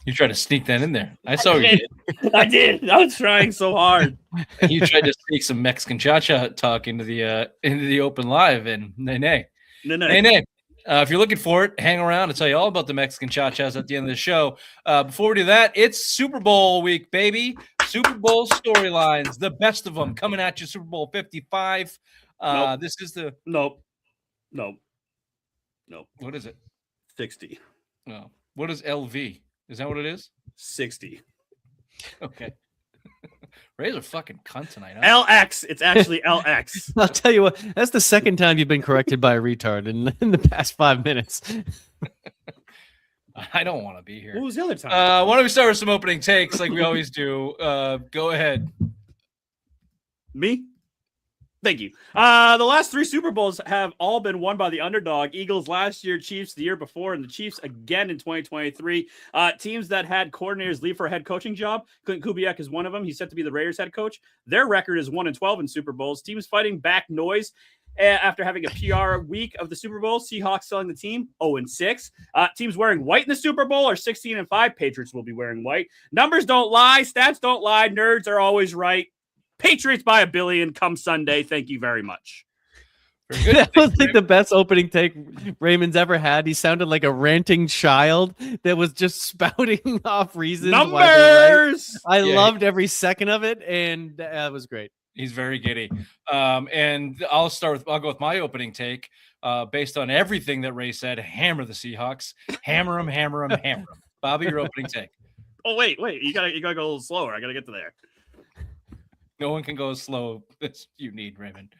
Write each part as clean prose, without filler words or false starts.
You tried to sneak that in there. I saw you did. I did. I was trying so hard. You tried to sneak some Mexican cha-cha talk into the open live, and nay. If you're looking for it, hang around. I'll tell you all about the Mexican cha-chas at the end of the show. Before we do that, it's Super Bowl week, baby. Super Bowl storylines, the best of them, coming at you. Super Bowl 55. Nope. This is the Nope. What is it? 60. Oh, what is LV? Is that what it is? 60. Okay. Ray's a fucking cunt tonight. Huh? LX. It's actually LX. I'll tell you what. That's the second time you've been corrected by a retard in the past 5 minutes. I don't want to be here. What was the other time? Why don't we start with some opening takes like we always do? Go ahead. Me? Thank you. The last 3 Super Bowls have all been won by the underdog. Eagles last year, Chiefs the year before, and the Chiefs again in 2023. Teams that had coordinators leave for a head coaching job. Clint Kubiak is one of them. He's set to be the Raiders head coach. Their record is 1-12 in Super Bowls. Teams fighting back noise after having a PR week of the Super Bowl. Seahawks selling the team 0-6. Teams wearing white in the Super Bowl are 16-5. Patriots will be wearing white. Numbers don't lie. Stats don't lie. Nerds are always right. Patriots by 1 billion come Sunday. Thank you very much. Very good. That was like the best opening take Raymond's ever had. He sounded like a ranting child that was just spouting off reasons. Numbers! I loved every second of it, and it was great. He's very giddy. And I'll go with my opening take based on everything that Ray said. Hammer the Seahawks. Hammer them, hammer them, hammer them. Bobby, your opening take. Oh, wait. You gotta go a little slower. I gotta get to there. No one can go as slow as you need, Raymond.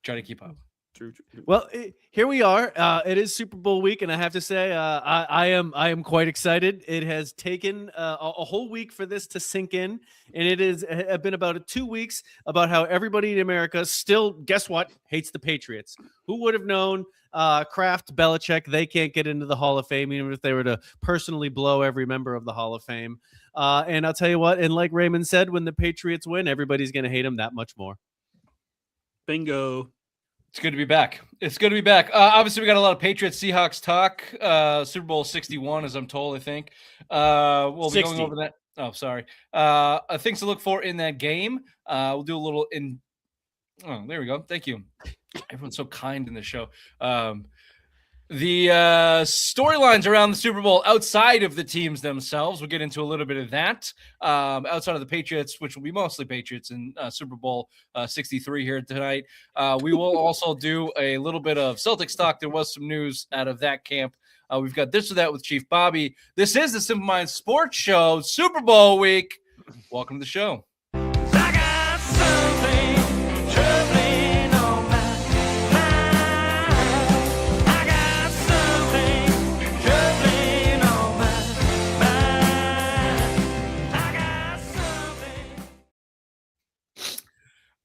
Try to keep up. True. Well, here we are. It is Super Bowl week, and I have to say, I am quite excited. It has taken a whole week for this to sink in, and it has been about 2 weeks about how everybody in America still, guess what, hates the Patriots. Who would have known? Kraft, Belichick, they can't get into the Hall of Fame, even if they were to personally blow every member of the Hall of Fame. And I'll tell you what, and like Raymond said, when the Patriots win, everybody's going to hate them that much more. Bingo. It's good to be back. Obviously, we got a lot of Patriots Seahawks talk. Super Bowl 61, as I'm told, I think. We'll be 60. going over that. Oh, sorry. Things to look for in that game. We'll do a little in. Oh, there we go. Thank you. Everyone's so kind in the show. The storylines around the Super Bowl outside of the teams themselves, we'll get into a little bit of that. Outside of the Patriots, which will be mostly Patriots in Super Bowl 63 here tonight. We will also do a little bit of Celtics talk. There was some news out of that camp. We've got this or that with Chief Bobby. This is the Simple Minds Sports Show, Super Bowl week. Welcome to the show.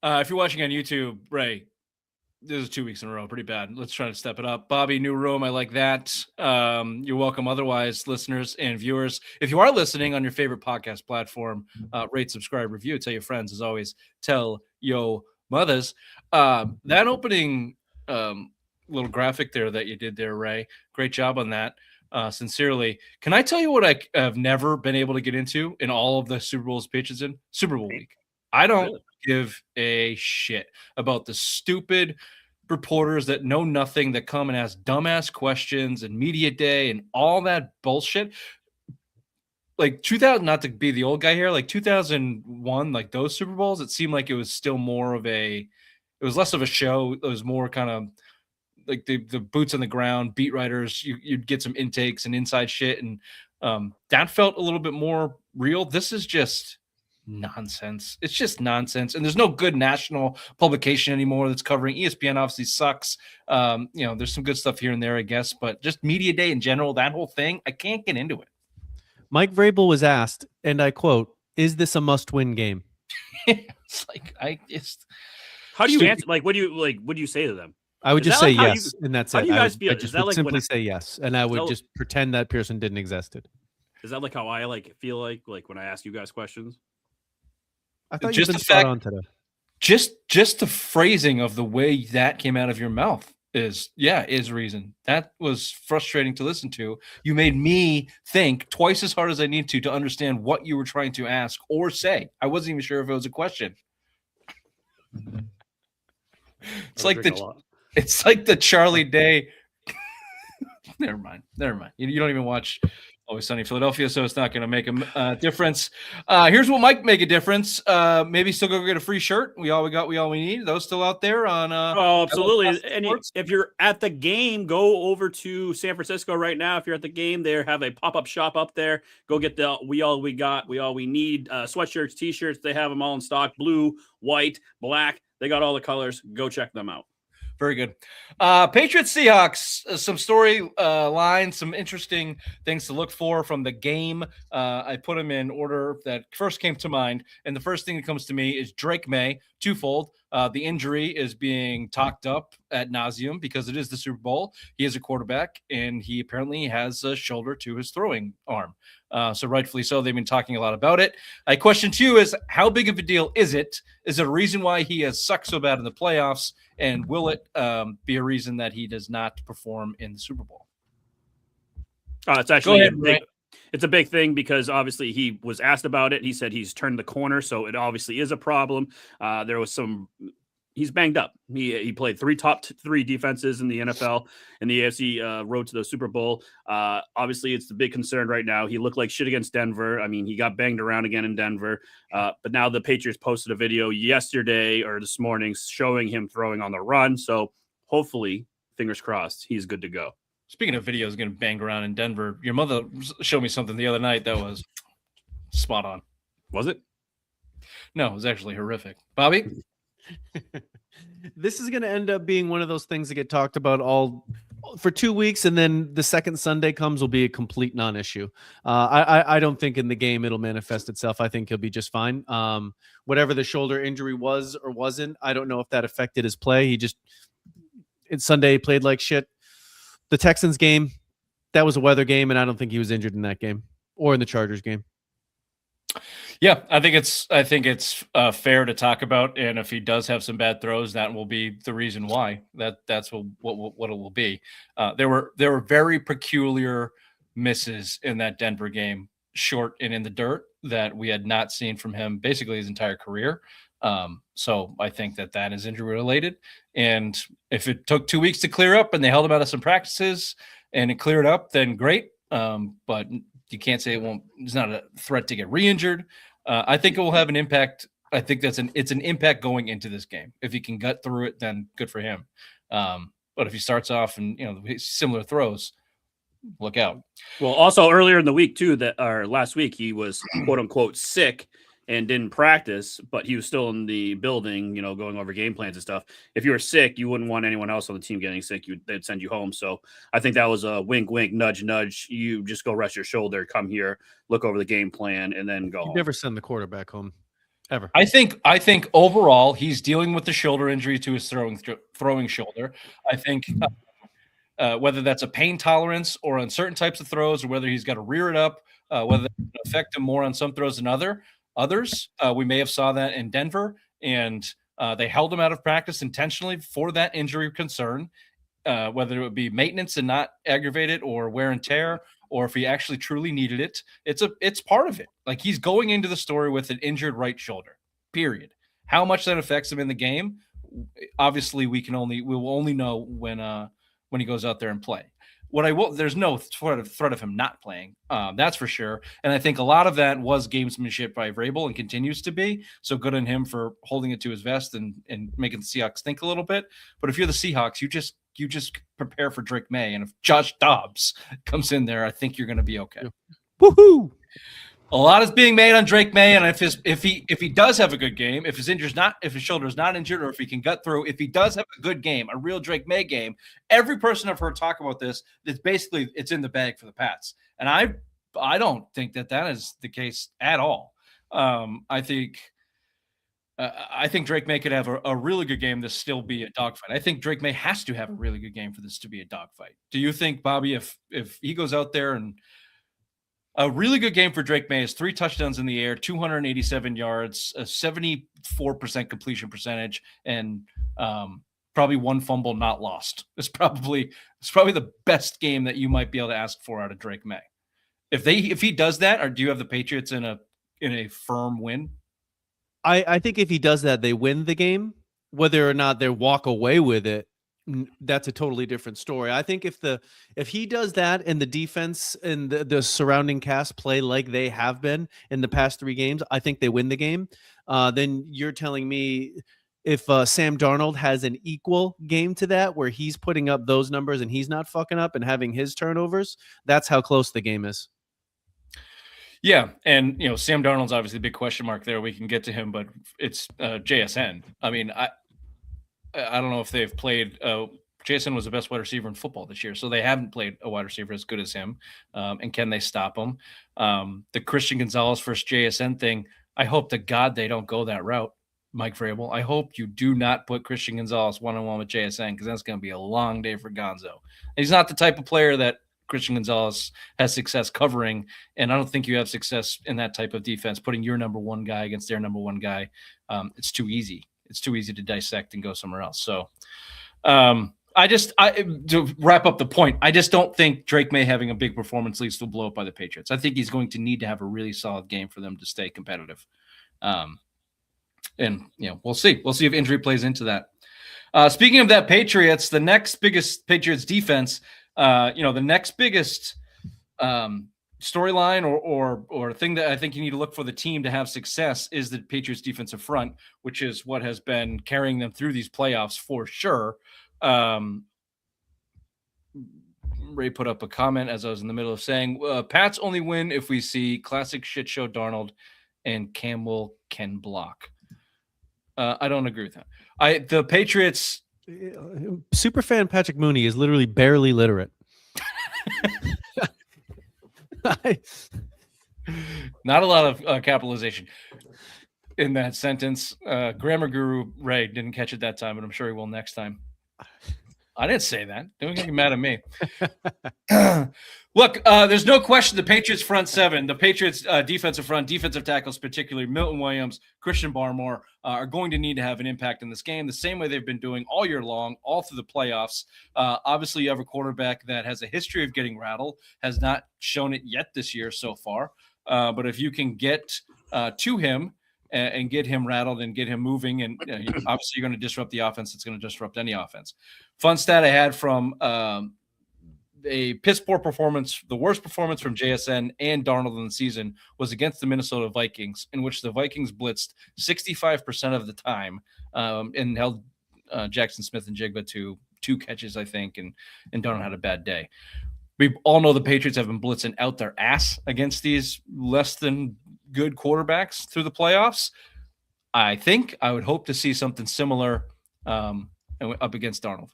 If you're watching on YouTube, Ray, this is 2 weeks in a row. Pretty bad. Let's try to step it up. Bobby, new room. I like that. You're welcome. Otherwise, listeners and viewers, if you are listening on your favorite podcast platform, rate, subscribe, review, tell your friends. As always, tell your mothers. That opening little graphic there that you did there, Ray, great job on that. Sincerely. Can I tell you what I have never been able to get into in all of the Super Bowl's pitches in? Super Bowl week. I don't give a shit about the stupid reporters that know nothing, that come and ask dumbass questions and media day and all that bullshit. Like 2000, not to be the old guy here, like 2001, like those Super Bowls, it seemed like it was still more of it was less of a show. It was more kind of like the boots on the ground, beat writers. You'd get some intakes and inside shit. And that felt a little bit more real. This is just nonsense. It's just nonsense. And there's no good national publication anymore that's covering. ESPN obviously sucks. There's some good stuff here and there, I guess, but just media day in general, that whole thing, I can't get into it. Mike Vrabel was asked, and I quote, "Is this a must-win game?" It's like, how do you answer? Like, what do you say to them? I would just say yes, and that's it. How do you guys feel? I just would simply say yes, and I would just pretend that person didn't exist. Is that like how I feel like when I ask you guys questions? I thought you've been spot on today. Just the phrasing of the way that came out of your mouth. is reason. That was frustrating to listen to. You made me think twice as hard as I need to understand what you were trying to ask or say. I wasn't even sure if it was a question. It's like the Charlie Day. Never mind. You don't even watch Always Sunny in Philadelphia, so it's not going to make a difference. Here's what might make a difference. Maybe still go get a free shirt. We all we need. Those still out there on. Oh, absolutely. And if you're at the game, go over to San Francisco right now. If you're at the game, they have a pop-up shop up there. Go get the We All We Need sweatshirts, t-shirts. They have them all in stock: blue, white, black. They got all the colors. Go check them out. Very good. Patriots Seahawks, some story lines, some interesting things to look for from the game. I put them in order that first came to mind. And the first thing that comes to me is Drake May, twofold. The injury is being talked up ad nauseum because it is the Super Bowl. He is a quarterback, and he apparently has a shoulder to his throwing arm. So rightfully so, they've been talking a lot about it. Question to you is, how big of a deal is it? Is it a reason why he has sucked so bad in the playoffs? And will it be a reason that he does not perform in the Super Bowl? It's actually it's a big thing because obviously he was asked about it. He said he's turned the corner, so it obviously is a problem. He's banged up. He played top three defenses in the NFL and the AFC road to the Super Bowl. Obviously, it's the big concern right now. He looked like shit against Denver. I mean, he got banged around again in Denver. But now the Patriots posted a video yesterday or this morning showing him throwing on the run. So hopefully, fingers crossed, he's good to go. Speaking of videos getting banged around in Denver, your mother showed me something the other night that was spot on. Was it? No, it was actually horrific. Bobby? This is going to end up being one of those things that get talked about all for 2 weeks, and then the second Sunday comes will be a complete non-issue. I don't think in the game it'll manifest itself. I think he'll be just fine. Whatever the shoulder injury was or wasn't, I don't know if that affected his play. Sunday played like shit. The Texans game, that was a weather game, and I don't think he was injured in that game or in the Chargers game. Yeah, I think it's fair to talk about, and if he does have some bad throws, that will be the reason why. That's what it will be. There were very peculiar misses in that Denver game, short and in the dirt, that we had not seen from him basically his entire career. So I think that is injury related, and if it took 2 weeks to clear up and they held him out of some practices and it cleared up, then great. But you can't say it's not a threat to get re-injured. I think it will have an impact. I think it's an impact going into this game. If he can gut through it, then good for him. But if he starts off and similar throws, look out. Well, also earlier in the week too, last week he was quote unquote sick and didn't practice, but he was still in the building, going over game plans and stuff. If you were sick, you wouldn't want anyone else on the team getting sick. They'd send you home. So I think that was a wink, wink, nudge, nudge. You just go rest your shoulder, come here, look over the game plan, and then go home. Never send the quarterback home, ever. I think overall he's dealing with the shoulder injury to his throwing shoulder. I think whether that's a pain tolerance or on certain types of throws, or whether he's got to rear it up, whether that can affect him more on some throws than others. We may have saw that in Denver, and they held him out of practice intentionally for that injury concern, whether it would be maintenance and not aggravated, or wear and tear, or if he actually truly needed it. It's part of it. Like, he's going into the story with an injured right shoulder, period. How much that affects him in the game, obviously we will only know when he goes out there and play. There's no threat of him not playing. That's for sure. And I think a lot of that was gamesmanship by Vrabel and continues to be. So good on him for holding it to his vest and making the Seahawks think a little bit. But if you're the Seahawks, you just prepare for Drake May. And if Josh Dobbs comes in there, I think you're going to be okay. Woohoo! A lot is being made on Drake May, and if he does have a good game, if his shoulder is not injured, or if he can gut through, if he does have a good game, a real Drake May game, every person I've heard talk about this, it's in the bag for the Pats, and I don't think that is the case at all. I think Drake May could have a really good game to still be a dogfight. I think Drake May has to have a really good game for this to be a dogfight. Do you think, Bobby, if he goes out there and a really good game for Drake May is 3 touchdowns in the air, 287 yards, a 74% completion percentage, and probably one fumble not lost. It's probably the best game that you might be able to ask for out of Drake May. If he does that, or do you have the Patriots in a firm win? I think if he does that, they win the game. Whether or not they walk away with it, that's a totally different story. I think if he does that and the defense and the surrounding cast play like they have been in the past 3 games, I think they win the game. Then you're telling me if Sam Darnold has an equal game to that, where he's putting up those numbers and he's not fucking up and having his turnovers, that's how close the game is. Yeah, and Sam Darnold's obviously the big question mark there. We can get to him, but it's JSN. I mean, I don't know if they've played. JSN was the best wide receiver in football this year, so they haven't played a wide receiver as good as him. And can they stop him? The Christian Gonzalez versus JSN thing, I hope to God they don't go that route, Mike Vrabel. I hope you do not put Christian Gonzalez one-on-one with JSN, because that's going to be a long day for Gonzo. He's not the type of player that Christian Gonzalez has success covering, and I don't think you have success in that type of defense, putting your number one guy against their number one guy. It's too easy. It's too easy to dissect and go somewhere else. So to wrap up the point, I just don't think Drake May having a big performance leads to a blow up by the Patriots. I think he's going to need to have a really solid game for them to stay competitive. And we'll see. We'll see if injury plays into that. Speaking of that Patriots, the next biggest Patriots defense, the next biggest storyline or thing that I think you need to look for the team to have success is the Patriots defensive front, which is what has been carrying them through these playoffs for sure. Ray put up a comment as I was in the middle of saying, Pats only win if we see classic shit show Darnold and Campbell can block. I don't agree with that. The Patriots Superfan Patrick Mooney is literally barely literate. Not a lot of capitalization in that sentence. Grammar guru Ray didn't catch it that time, but I'm sure he will next time. I didn't say that. Don't get mad at me. Look, there's no question the Patriots front seven, the Patriots defensive front, defensive tackles, particularly Milton Williams, Christian Barmore, are going to need to have an impact in this game the same way they've been doing all year long, all through the playoffs. Obviously, you have a quarterback that has a history of getting rattled, has not shown it yet this year so far. But if you can get to him and get him rattled and get him moving, and obviously you're going to disrupt the offense. It's going to disrupt any offense. Fun stat I had from a piss poor performance, the worst performance from JSN and Darnold in the season was against the Minnesota Vikings, in which the Vikings blitzed 65% of the time and held Jackson Smith and Jigba to 2 catches, I think, and Darnold had a bad day. We all know the Patriots have been blitzing out their ass against these less than good quarterbacks through the playoffs. I think I would hope to see something similar up against Darnold.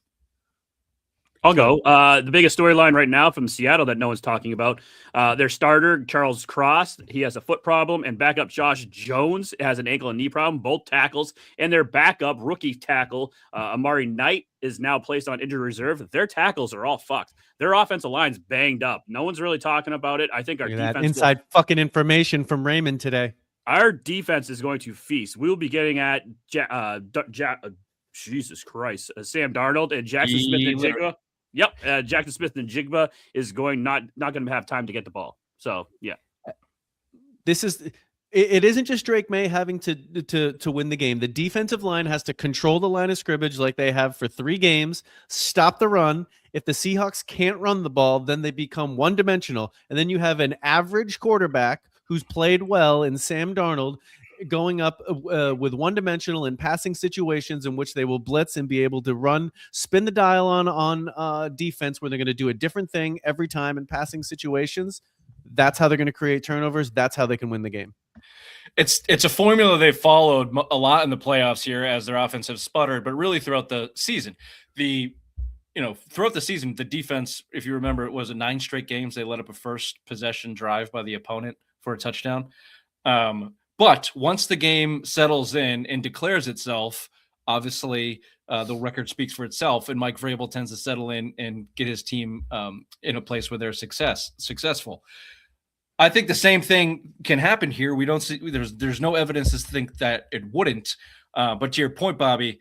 I'll go. The biggest storyline right now from Seattle that no one's talking about, their starter, Charles Cross, he has a foot problem, and backup Josh Jones has an ankle and knee problem, both tackles, and their backup rookie tackle, Amari Knight, is now placed on injured reserve. Their tackles are all fucked. Their offensive line's banged up. No one's really talking about it. I think our defense... Inside fucking information from Raymond today. Our defense is going to feast. We'll be getting at Jesus Christ, Sam Darnold and Jackson Smith and Jigba. Yep, Jackson Smith and Jigba is not going to have time to get the ball. So yeah, it isn't just Drake May having to win the game. The defensive line has to control the line of scrimmage like they have for 3 games. Stop the run. If the Seahawks can't run the ball, then they become one-dimensional, and then you have an average quarterback who's played well in Sam Darnold going up with one-dimensional in passing situations in which they will blitz and be able to spin the dial on defense, where they're going to do a different thing every time in passing situations. That's how they're going to create turnovers. That's how they can win the game. It's a formula they've followed a lot in the playoffs here as their offense has sputtered, but really throughout the season. Throughout the season, the defense, if you remember, it was 9 straight games they let up a first possession drive by the opponent for a touchdown. But once the game settles in and declares itself, obviously the record speaks for itself, and Mike Vrabel tends to settle in and get his team in a place where they're successful. I think the same thing can happen here. We don't see there's no evidence to think that it wouldn't. But to your point, Bobby,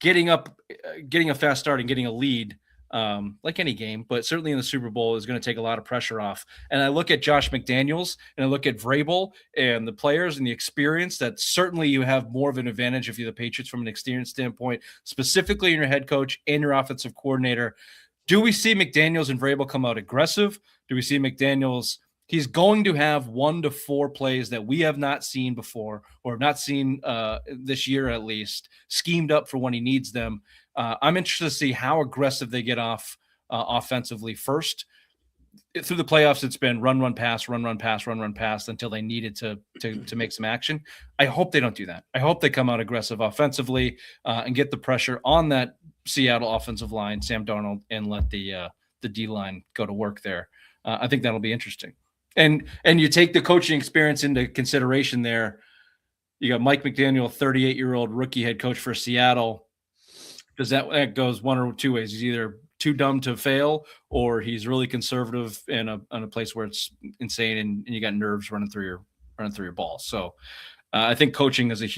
getting a fast start and getting a lead, like any game, but certainly in the Super Bowl is going to take a lot of pressure off. And I look at Josh McDaniels and I look at Vrabel and the players and the experience that certainly you have more of an advantage if you're the Patriots from an experience standpoint, specifically in your head coach and your offensive coordinator. Do we see McDaniels and Vrabel come out aggressive? Do we see McDaniels? He's going to have 1 to 4 plays that we have not seen before or have not seen this year at least, schemed up for when he needs them. I'm interested to see how aggressive they get off offensively first. Through the playoffs, it's been run, pass, run, pass until they needed to make some action. I hope they don't do that. I hope they come out aggressive offensively and get the pressure on that Seattle offensive line, Sam Darnold, and let the D-line go to work there. I think that'll be interesting. And you take the coaching experience into consideration there. You got Mike McDaniel, 38-year-old rookie head coach for Seattle. Does that goes one or two ways? He's either too dumb to fail, or he's really conservative in a place where it's insane and you got nerves running through your ball. So I think coaching is is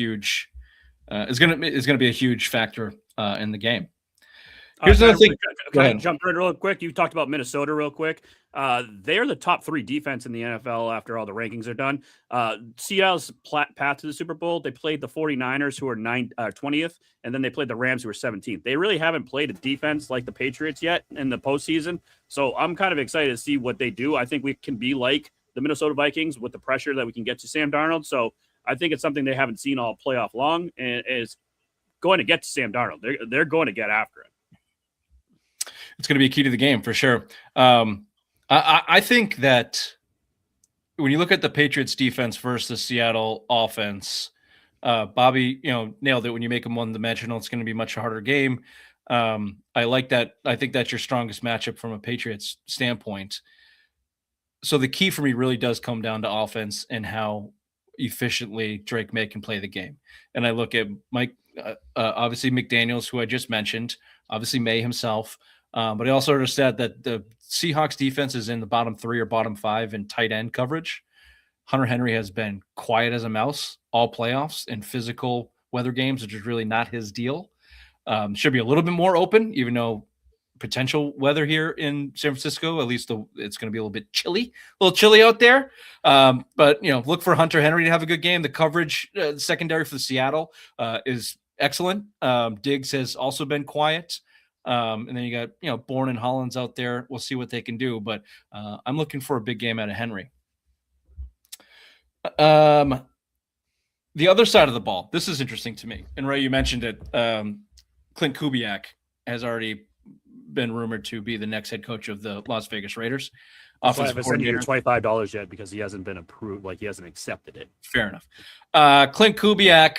going to be a huge factor in the game. Here's another thing. Can I jump in real quick? You talked about Minnesota real quick. They're the top 3 defense in the NFL after all the rankings are done. Seattle's path to the Super Bowl, they played the 49ers, who are 20th, and then they played the Rams, who are 17th. They really haven't played a defense like the Patriots yet in the postseason. So I'm kind of excited to see what they do. I think we can be like the Minnesota Vikings with the pressure that we can get to Sam Darnold. So I think it's something they haven't seen all playoff long, and is going to get to Sam Darnold. They're going to get after it. It's going to be a key to the game for sure. I think that when you look at the Patriots defense versus the Seattle offense, Bobby, nailed it. When you make them one-dimensional, it's going to be a much harder game. I like that. I think that's your strongest matchup from a Patriots standpoint. So the key for me really does come down to offense and how efficiently Drake May can play the game. And I look at Mike, obviously McDaniels, who I just mentioned, obviously May himself. But I also understand that the Seahawks defense is in the bottom 3 or bottom 5 in tight end coverage. Hunter Henry has been quiet as a mouse all playoffs in physical weather games, which is really not his deal. Should be a little bit more open, even though potential weather here in San Francisco, at least it's going to be a little chilly out there. But look for Hunter Henry to have a good game. The coverage secondary for the Seattle is excellent. Diggs has also been quiet. And then you got, Bourne and Hollins out there. We'll see what they can do, but I'm looking for a big game out of Henry. The other side of the ball, this is interesting to me. And Ray, you mentioned it. Clint Kubiak has already been rumored to be the next head coach of the Las Vegas Raiders. I haven't sent you $25 yet because he hasn't been approved. Like, he hasn't accepted it. Fair enough. Clint Kubiak,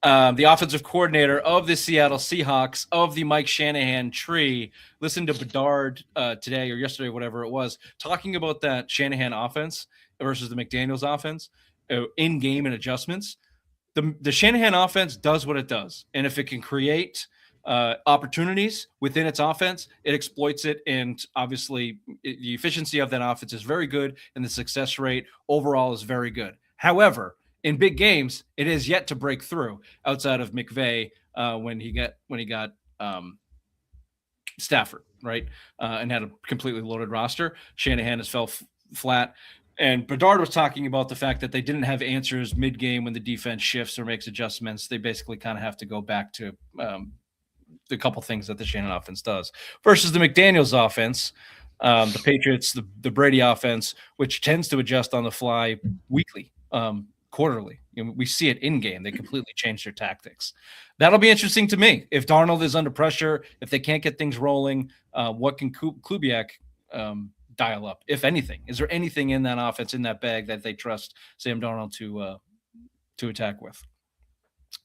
the offensive coordinator of the Seattle Seahawks, of the Mike Shanahan tree. Listen to Bedard today or yesterday, whatever it was, talking about that Shanahan offense versus the McDaniels offense in game and adjustments. The Shanahan offense does what it does. And if it can create opportunities within its offense, it exploits it. And obviously the efficiency of that offense is very good. And the success rate overall is very good. However, in big games, it is yet to break through outside of McVay when he got Stafford, right, and had a completely loaded roster. Shanahan has fell flat. And Bedard was talking about the fact that they didn't have answers mid-game when the defense shifts or makes adjustments. They basically kind of have to go back to the couple things that the Shanahan offense does versus the McDaniels offense, the Patriots, the Brady offense, which tends to adjust on the fly weekly. Quarterly. We see it in game. They completely change their tactics. That'll be interesting to me. If Darnold is under pressure, if they can't get things rolling, what can Kubiak dial up, if anything? Is there anything in that offense, in that bag, that they trust Sam Darnold to attack with?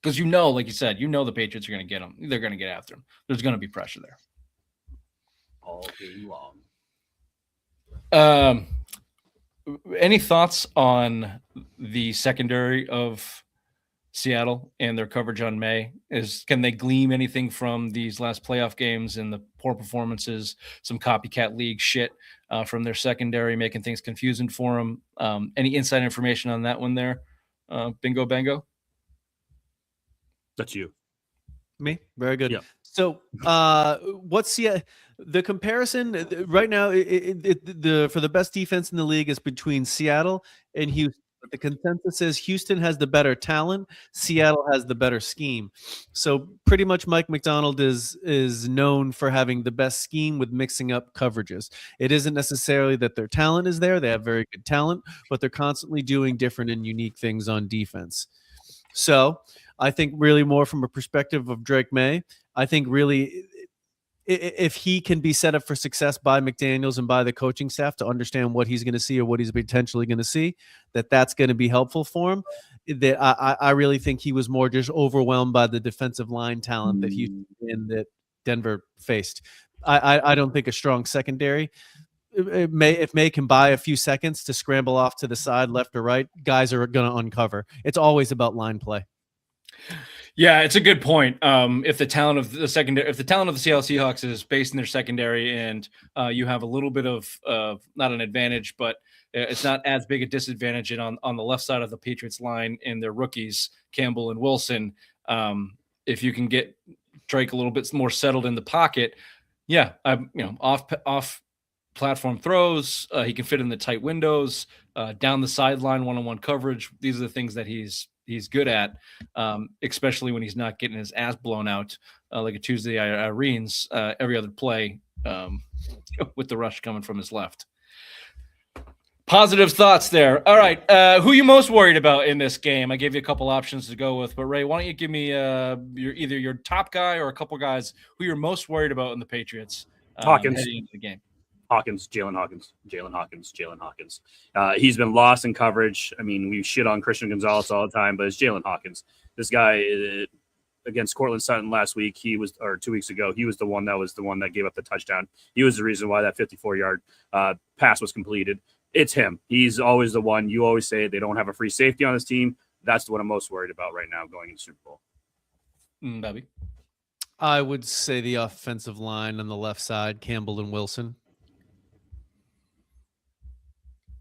Because like you said, the Patriots are going to get him. They're going to get after him. There's going to be pressure there. All day long. Any thoughts on the secondary of Seattle and their coverage on May? Can they glean anything from these last playoff games and the poor performances, some copycat league shit from their secondary, making things confusing for them? Any inside information on that one there? Bingo bango? That's you. Me? Very good. Yeah. So, what's the comparison right now? For the best defense in the league is between Seattle and Houston. But the consensus is Houston has the better talent. Seattle has the better scheme. So pretty much Mike McDonald is known for having the best scheme with mixing up coverages. It isn't necessarily that their talent is there. They have very good talent, but they're constantly doing different and unique things on defense. So I think really more from a perspective of Drake May, I think really if he can be set up for success by McDaniels and by the coaching staff to understand what he's going to see or what he's potentially going to see, that's going to be helpful for him. That I really think he was more just overwhelmed by the defensive line talent that Denver faced. I don't think a strong secondary. If May can buy a few seconds to scramble off to the side, left or right, guys are going to uncover. It's always about line play. Yeah, it's a good point. If the talent of the secondary, if the talent of the Seattle Seahawks is based in their secondary, and you have a little bit of not an advantage, but it's not as big a disadvantage on the left side of the Patriots line in their rookies, Campbell and Wilson. If you can get Drake a little bit more settled in the pocket, off platform throws, he can fit in the tight windows, down the sideline, one-on-one coverage. These are the things that he's good at, especially when he's not getting his ass blown out like a Tuesday Irene's every other play with the rush coming from his left. Positive thoughts there. All right. Who are you most worried about in this game? I gave you a couple options to go with, but Ray, why don't you give me either your top guy or a couple guys who you're most worried about in the Patriots Hawkins. heading into the game? Jalen Hawkins. He's been lost in coverage. I mean, we shit on Christian Gonzalez all the time, but it's Jalen Hawkins. This guy against Cortland Sutton last week, 2 weeks ago, he was the one that gave up the touchdown. He was the reason why that 54-yard pass was completed. It's him. He's always the one. You always say they don't have a free safety on this team. That's the one I'm most worried about right now going into Super Bowl. Bobby? I would say the offensive line on the left side, Campbell and Wilson.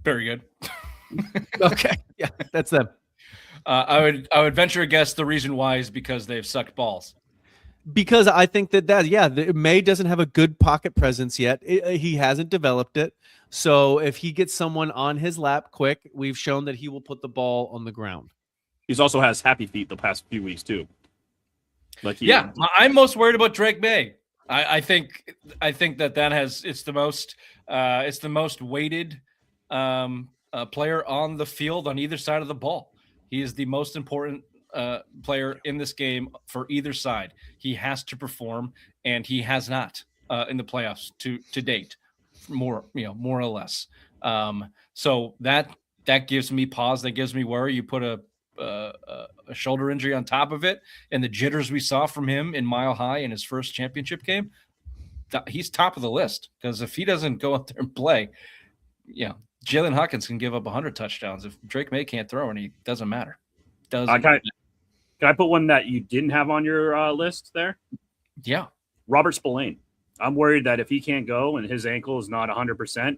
Very good. Okay. Yeah, that's them. I would venture a guess the reason why is because they've sucked balls. Because I think May doesn't have a good pocket presence yet. He hasn't developed it. So if he gets someone on his lap quick, we've shown that he will put the ball on the ground. He's also has happy feet the past few weeks too. I'm most worried about Drake May. I think that has it's the most weighted player on the field on either side of the ball. He is the most important player in this game for either side. He has to perform, and he has not in the playoffs to date, more or less. So that gives me pause. That gives me worry. You put a shoulder injury on top of it, and the jitters we saw from him in Mile High in his first championship game. He's top of the list, because if he doesn't go out there and play, Jalen Hawkins can give up 100 touchdowns. If Drake May can't throw any, it doesn't matter. Can I put one that you didn't have on your list there? Yeah. Robert Spillane. I'm worried that if he can't go and his ankle is not 100%,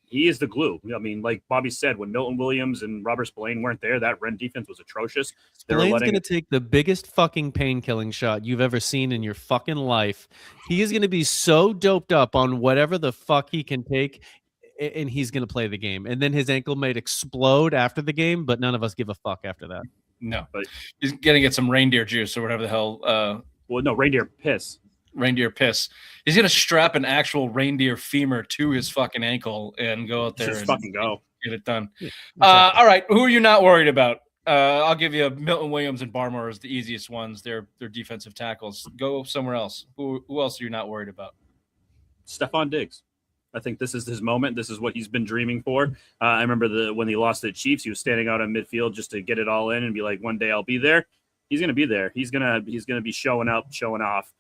he is the glue. I mean, like Bobby said, when Milton Williams and Robert Spillane weren't there, that Ren defense was atrocious. Spillane's going to take the biggest fucking pain-killing shot you've ever seen in your fucking life. He is going to be so doped up on whatever the fuck he can take, and he's going to play the game. And then his ankle might explode after the game, but none of us give a fuck after that. No, but he's going to get some reindeer juice or whatever the hell. Reindeer piss. Reindeer piss. He's going to strap an actual reindeer femur to his fucking ankle and go out there and fucking go get it done. Yeah, all right. Who are you not worried about? I'll give you Milton Williams and Barmore as the easiest ones. They're defensive tackles. Go somewhere else. Who else are you not worried about? Stephon Diggs. I think this is his moment. This is what he's been dreaming for. I remember when he lost to the Chiefs, he was standing out on midfield just to get it all in and be like, one day I'll be there. He's going to be there. He's going to be showing up, showing off.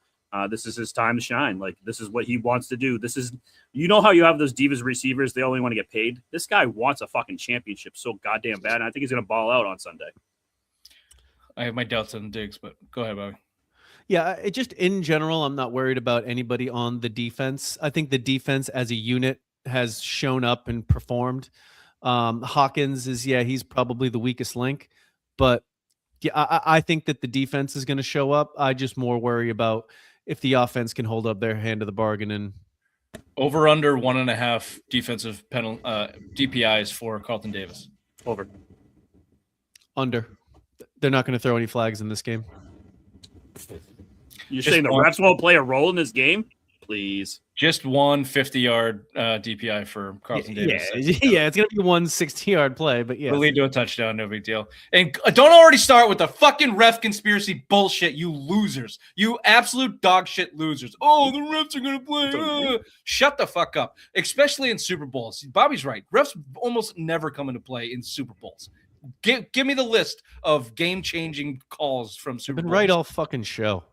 This is his time to shine. Like, this is what he wants to do. This is, how you have those divas receivers, they only want to get paid. This guy wants a fucking championship so goddamn bad. And I think he's going to ball out on Sunday. I have my doubts on Diggs, but go ahead, Bobby. Yeah, just in general, I'm not worried about anybody on the defense. I think the defense as a unit has shown up and performed. Hawkins he's probably the weakest link, but Yeah, I think that the defense is going to show up. I just more worry about if the offense can hold up their hand of the bargain and Over under 1.5 defensive DPIs for Carlton Davis. Over. under. They're not going to throw any flags in this game. You're Just saying the one. refs won't play a role in this game? Please. Just one 50-yard DPI for Carlton Davis. Yeah, it's going to be one 60-yard play, but yeah. Will lead to a touchdown, no big deal. And don't already start with the fucking ref conspiracy bullshit, you losers. You absolute dog shit losers. Oh, the refs are going to play. Shut the fuck up, especially in Super Bowls. Bobby's right. Refs almost never come into play in Super Bowls. Give me the list of game-changing calls from Super I've been Bowls. right all fucking show.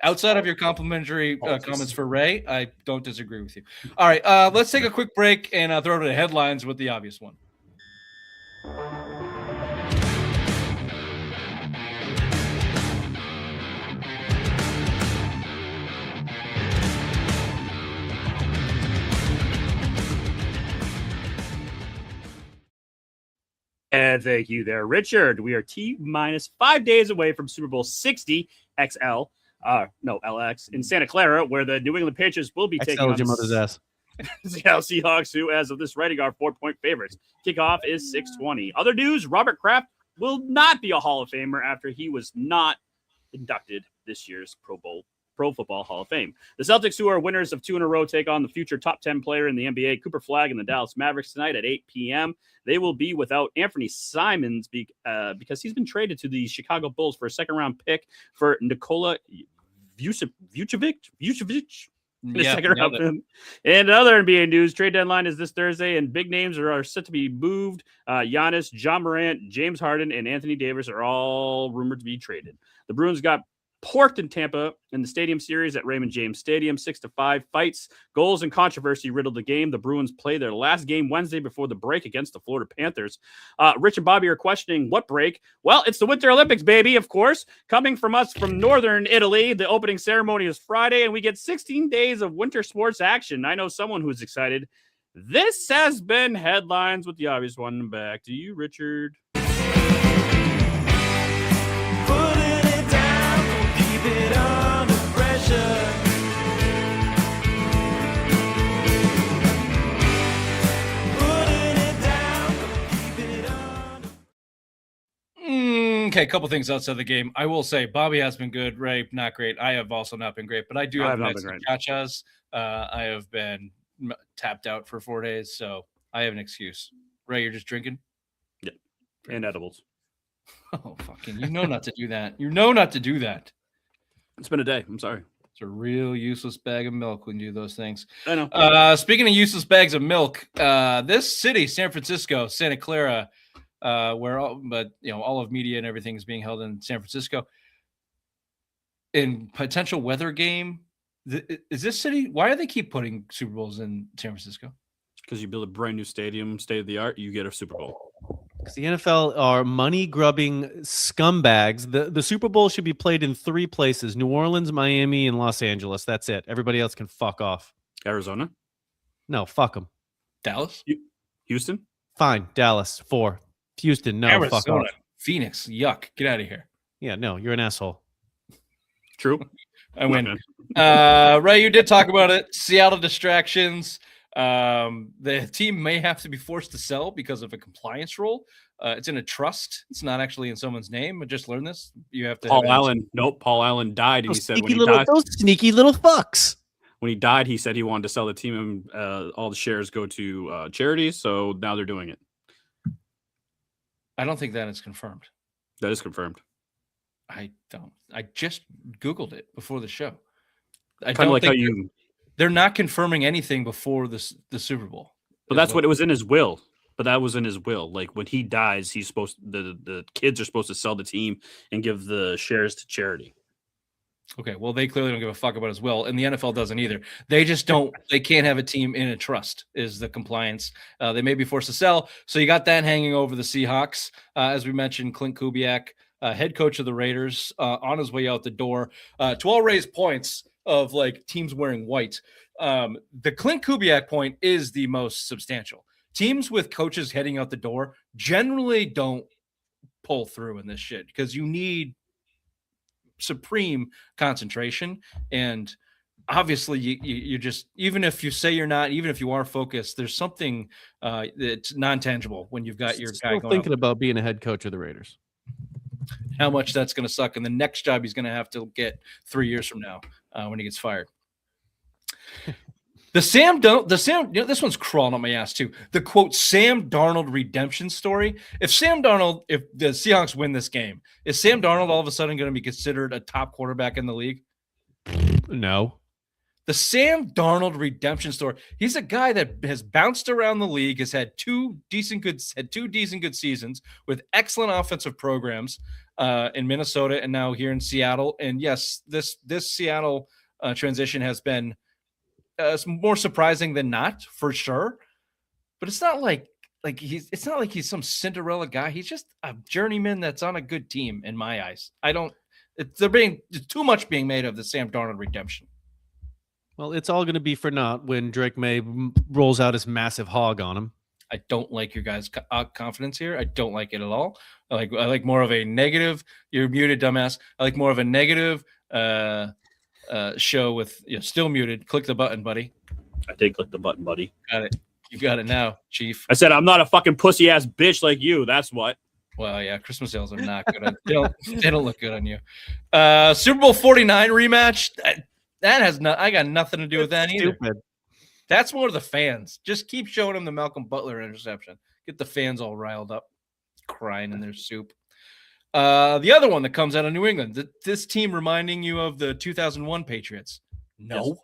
Outside of your complimentary comments for Ray, I don't disagree with you. All right, let's take a quick break and throw to the headlines with the obvious one. And thank you there, Richard. We are T-minus 5 days away from Super Bowl 60 XL. LX in Santa Clara, where the New England Patriots will be taking on your mother's ass. Seattle Seahawks, who, as of this writing, are 4-point favorites. Kickoff is 6:20. Other news: Robert Kraft will not be a Hall of Famer after he was not inducted this year's Pro Football Hall of Fame. The Celtics, who are winners of 2 in a row, take on the future top 10 player in the NBA, Cooper Flagg, and the Dallas Mavericks tonight at 8 p.m. They will be without Anthony Simons because he's been traded to the Chicago Bulls for a second-round pick for Nikola Vucevic. And other NBA news, trade deadline is this Thursday, and big names are set to be moved. Giannis, John Morant, James Harden, and Anthony Davis are all rumored to be traded. The Bruins got porked in Tampa in the Stadium Series at Raymond James Stadium, 6-5. Fights, goals, and controversy riddled the game. The Bruins play their last game Wednesday before the break against the Florida Panthers. Rich and Bobby are questioning what break. Well, it's the Winter Olympics, baby, of course. Coming from us from northern Italy, the opening ceremony is Friday, and we get 16 days of winter sports action. I know someone who's excited. This has been Headlines with the obvious one. Back to you, Richard. Okay, a couple things outside the game. I will say Bobby has been good. Ray, not great. I have also not been great, but I do have nice chachas. I have been tapped out for 4 days, so I have an excuse. Ray, you're just drinking? Yep. And edibles. Oh, fucking, you know not to do that. You know not to do that. It's been a day. I'm sorry. It's a real useless bag of milk when you do those things. I know. Speaking of useless bags of milk, this city, San Francisco, Santa Clara, where all of media and everything is being held in San Francisco. In potential weather game, is this city? Why do they keep putting Super Bowls in San Francisco? Because you build a brand new stadium, state of the art, you get a Super Bowl. Because the NFL are money-grubbing scumbags. The Super Bowl should be played in 3 places: New Orleans, Miami, and Los Angeles. That's it. Everybody else can fuck off. Arizona? No, fuck them. Dallas? Houston? Fine. Dallas, 4. Houston, no, Arizona. fuck off. Phoenix, yuck. Get out of here. Yeah, no, you're an asshole. True. I win. Ray, you did talk about it. Seattle distractions. The team may have to be forced to sell because of a compliance rule. It's in a trust. It's not actually in someone's name. I just learned this. You have to. Paul Allen. Nope. Paul Allen died, and he said when he died, those sneaky little fucks. When he died, he said he wanted to sell the team, and all the shares go to charities. So now they're doing it. I don't think that is confirmed. That is confirmed. I don't. I just Googled it before the show. I Kind don't of like think how you. they're not confirming anything before the Super Bowl. But that's what it was in his will. But that was in his will. Like when he dies, he's supposed the kids are supposed to sell the team and give the shares to charity. Okay, well, they clearly don't give a fuck about his will, and the NFL doesn't either. They just don't. They can't have a team in a trust. Is the compliance? They may be forced to sell. So you got that hanging over the Seahawks, as we mentioned. Clint Kubiak, head coach of the Raiders, on his way out the door. To all Ray's points of like teams wearing white, the Clint Kubiak point is the most substantial. Teams with coaches heading out the door generally don't pull through in this shit because you need supreme concentration. And obviously you just, even if you say you're not, even if you are focused, there's something that's non-tangible when you've got your guy Still going thinking out. about being a head coach of the Raiders. How much that's going to suck, and the next job he's going to have to get 3 years from now when he gets fired. This one's crawling up my ass too. The quote Sam Darnold redemption story. If the Seahawks win this game, is Sam Darnold all of a sudden going to be considered a top quarterback in the league? No. The Sam Darnold redemption story. He's a guy that has bounced around the league, has had two decent good seasons with excellent offensive programs in Minnesota and now here in Seattle. And yes, this Seattle transition has been more surprising than not, for sure. But it's not like he's some Cinderella guy. He's just a journeyman that's on a good team in my eyes. There's too much being made of the Sam Darnold redemption. Well, it's all going to be for naught when Drake May rolls out his massive hog on him. I don't like your guys' confidence here. I don't like it at all. I like more of a negative. You're muted, dumbass. I like more of a negative show with still muted. Click the button, buddy. I did click the button, buddy. Got it. You got it now, Chief. I said I'm not a fucking pussy ass bitch like you. That's what. Well, yeah, Christmas sales are not good. They don't look good on you. Super Bowl 49 rematch. That has I got nothing to do with that either. Stupid. That's more the fans. Just keep showing them the Malcolm Butler interception. Get the fans all riled up, crying in their soup. The other one that comes out of New England, this team reminding you of the 2001 Patriots. No.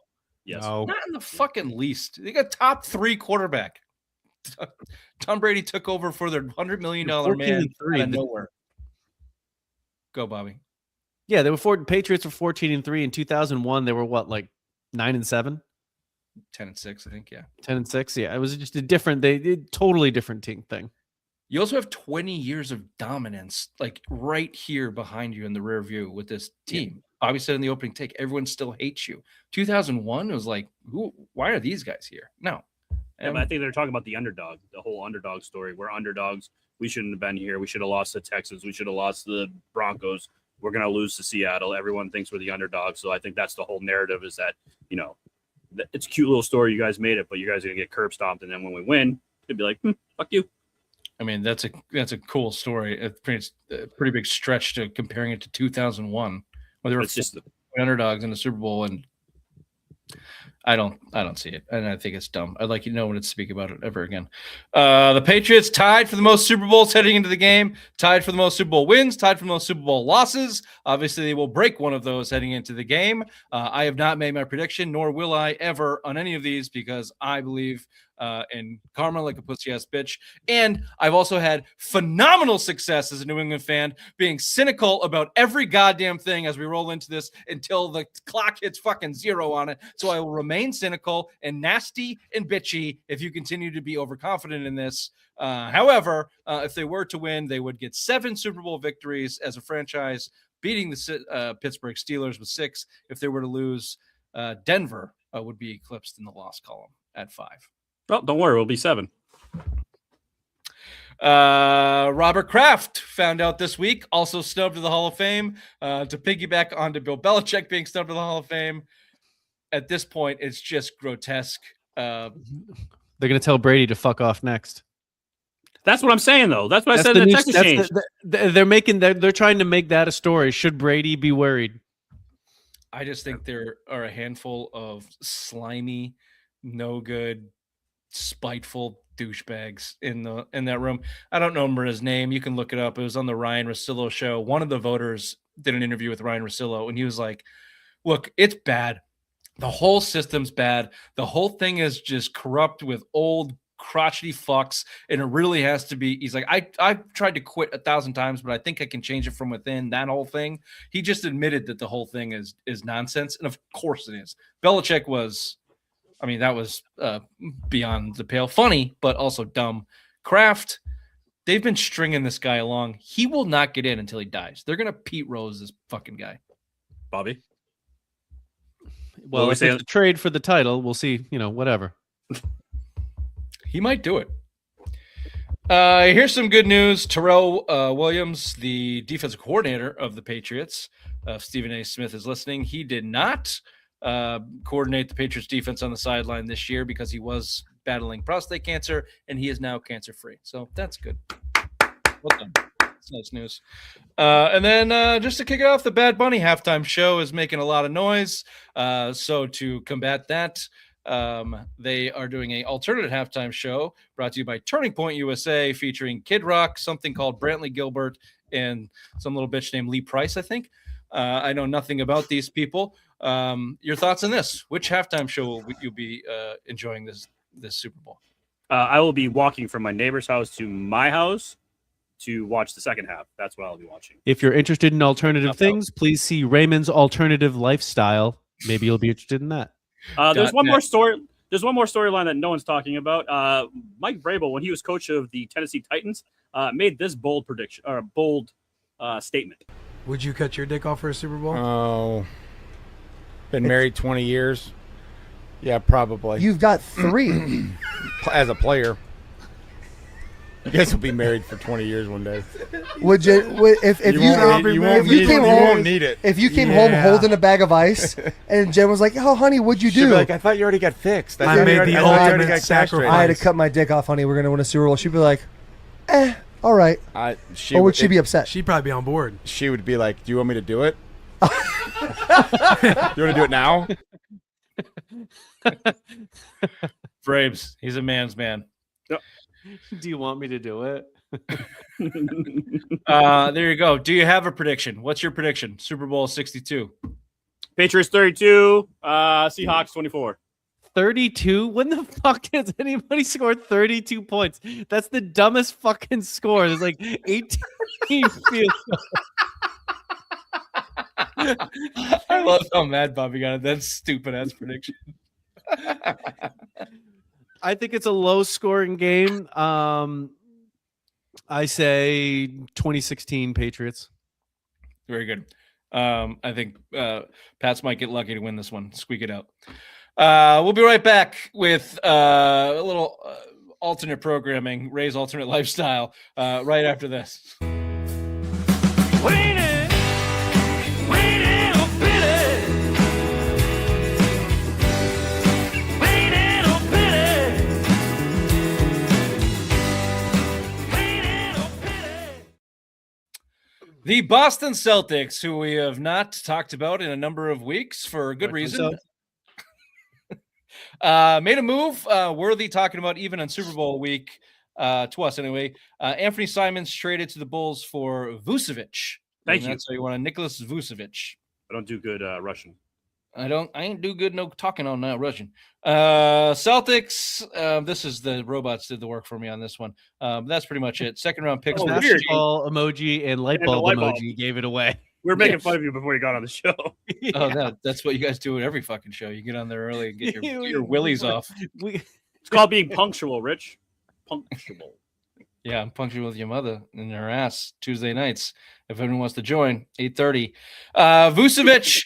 Yes. No. Not in the fucking least. They got top 3 quarterback. Tom Brady took over for their $100 million man out of nowhere. Go, Bobby. Yeah, Patriots were 14-3 in 2001. They were what, like 9-7, 10-6, I think. Yeah, 10-6. Yeah, it was just totally different team thing. You also have 20 years of dominance, like right here behind you in the rear view with this team. Yeah. Bobby said in the opening take, everyone still hates you. 2001 was like, why are these guys here? No. Yeah, but I think they're talking about the underdog, the whole underdog story. We're underdogs. We shouldn't have been here. We should have lost to Texas. We should have lost to the Broncos. We're going to lose to Seattle. Everyone thinks we're the underdog. So I think that's the whole narrative is that, it's a cute little story. You guys made it, but you guys are going to get curb stomped. And then when we win, it'd be like, fuck you. I mean, that's a cool story. It's a pretty big stretch to comparing it to 2001, where they were just underdogs in the Super Bowl, and I don't see it, and I think it's dumb. I'd like no one to speak about it ever again. The Patriots tied for the most Super Bowls heading into the game, tied for the most Super Bowl wins, tied for the most Super Bowl losses. Obviously, they will break one of those heading into the game. I have not made my prediction, nor will I ever on any of these, because I believe in karma like a pussy-ass bitch. And I've also had phenomenal success as a New England fan, being cynical about every goddamn thing as we roll into this until the clock hits fucking 0 on it. So I will remain cynical and nasty and bitchy if you continue to be overconfident in this. However, if they were to win, they would get 7 Super Bowl victories as a franchise, beating the Pittsburgh Steelers with 6. If they were to lose, Denver would be eclipsed in the loss column at 5. Well, don't worry, we'll be 7. Robert Kraft found out this week, also snubbed to the Hall of Fame. To piggyback onto Bill Belichick being snubbed to the Hall of Fame, at this point, it's just grotesque. They're going to tell Brady to fuck off next. That's what I'm saying, though. That's what I said in the text exchange. They're trying to make that a story. Should Brady be worried? I just think there are a handful of slimy, no good, spiteful douchebags in that room. I don't remember his name. You can look it up. It was on the Ryan Russillo show. One of the voters did an interview with Ryan Russillo, and he was like, look, it's bad. The whole system's bad. The whole thing is just corrupt with old crotchety fucks, and it really has to be. He's like, I've tried to quit 1,000 times, but I think I can change it from within. That whole thing. He just admitted that the whole thing is nonsense, and of course it is. Belichick was, I mean, that was beyond the pale. Funny, but also dumb. Kraft, they've been stringing this guy along. He will not get in until he dies. They're gonna Pete Rose this fucking guy. Bobby. Well, if it's a trade for the title, we'll see. Whatever. He might do it. Here's some good news. Terrell Williams, the defensive coordinator of the Patriots, Stephen A. Smith is listening. He did not coordinate the Patriots defense on the sideline this year because he was battling prostate cancer, and he is now cancer-free. So that's good. Well done. That's nice news. And then just to kick it off, the Bad Bunny halftime show is making a lot of noise. So to combat that, they are doing an alternative halftime show brought to you by Turning Point USA, featuring Kid Rock, something called Brantley Gilbert, and some little bitch named Lee Price, I think. I know nothing about these people. Your thoughts on this? Which halftime show will you be enjoying this Super Bowl? I will be walking from my neighbor's house to my house to watch the second half. That's what I'll be watching. If you're interested in alternative things, please see Raymond's Alternative Lifestyle. Maybe you'll be interested in that. There's one more story. There's one more storyline that no one's talking about. Mike Vrabel, when he was coach of the Tennessee Titans, made this bold prediction or bold statement. Would you cut your dick off for a Super Bowl? Oh, been married 20 years. Yeah, probably. You've got 3. As a player. You guys will be married for 20 years one day. Would you? If you won't need it. If you came home holding a bag of ice, and Jen was like, "Oh, honey, what'd you do?" She'd be like, I thought you already got fixed. I made the ultimate sacrifice. I had to cut my dick off, honey. We're gonna win a Super Bowl. She'd be like, all right. Or would she be upset? She'd probably be on board. She would be like, do you want me to do it? You want to do it now? Braves, he's a man's man. Yep. Do you want me to do it? There you go. Do you have a prediction? What's your prediction? Super Bowl 62. Patriots 32, Seahawks 24. 32? When the fuck has anybody scored 32 points? That's the dumbest fucking score. There's like 18 field goals. I love how mad Bobby got it. That's stupid ass prediction. I think it's a low scoring game. I say 2016 Patriots. Very good. I think Pats might get lucky to win this one. Squeak it out. We'll be right back with a little alternate programming, Ray's alternate lifestyle, right after this. The Boston Celtics, who we have not talked about in a number of weeks for a good reason, made a move worthy talking about even on Super Bowl week, to us anyway. Anthony Simons traded to the Bulls for Vucevic. Thank you. So you want a Nicholas Vucevic. I don't do good Russian. I ain't do good no talking on Russian. Celtics, this is the robots did the work for me on this one. That's pretty much it. Second round picks. Oh, weird. Basketball emoji and light bulb emoji gave it away. We were making fun of you before you got on the show. Oh, that's what you guys do at every fucking show. You get on there early and get your willies off. It's called being punctual, Rich. Punctual. Yeah, I'm punctual with your mother in her ass Tuesday nights. If anyone wants to join, 8:30. Vucevic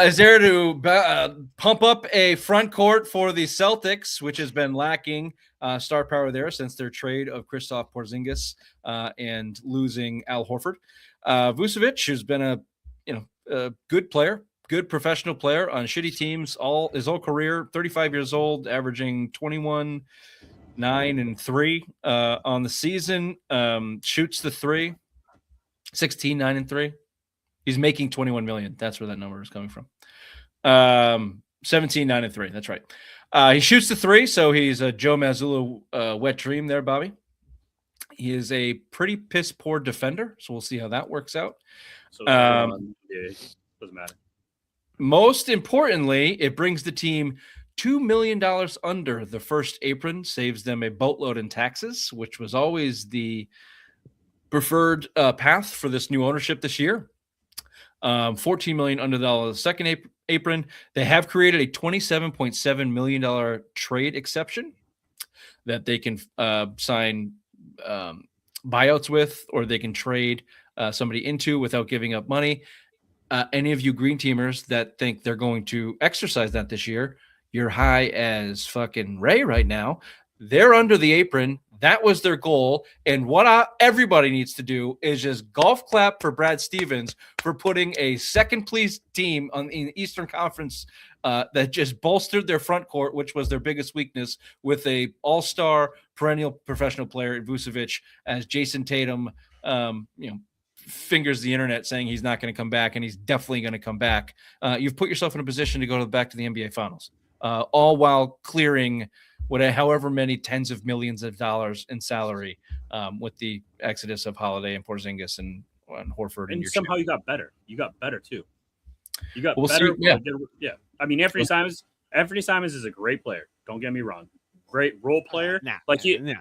is there to pump up a front court for the Celtics, which has been lacking star power there since their trade of Kristaps Porzingis and losing Al Horford. Vucevic, who's been a good player, good professional player on shitty teams his whole career, 35 years old, averaging 21, 9 and 3 on the season, shoots the 3, 16, 9 and 3. He's making 21 million. That's where that number is coming from. 17, 9 and 3. That's right. He shoots the 3, so he's a Joe Mazzulla wet dream there, Bobby. He is a pretty piss poor defender, so we'll see how that works out. So doesn't matter. Most importantly, it brings the team $2 million under the first apron, saves them a boatload in taxes, which was always the preferred path for this new ownership this year. $14 million under the second apron. They have created a $27.7 million trade exception that they can sign buyouts with, or they can trade somebody into without giving up money. Any of you green teamers that think they're going to exercise that this year, you're high as fucking Ray right now. They're under the apron. That was their goal. And what everybody needs to do is just golf clap for Brad Stevens for putting a second-place team in the Eastern Conference that just bolstered their front court, which was their biggest weakness, with a all-star perennial professional player, Vucevic, as Jason Tatum, fingers the internet saying he's not going to come back, and he's definitely going to come back. You've put yourself in a position to go back to the NBA Finals, all while clearing however many tens of millions of dollars in salary with the exodus of Holiday and Porzingis and Horford. And somehow you got better. You got better too. You got We'll better. see, Yeah. I mean, Anthony Simons is a great player. Don't get me wrong. Great role player. He's been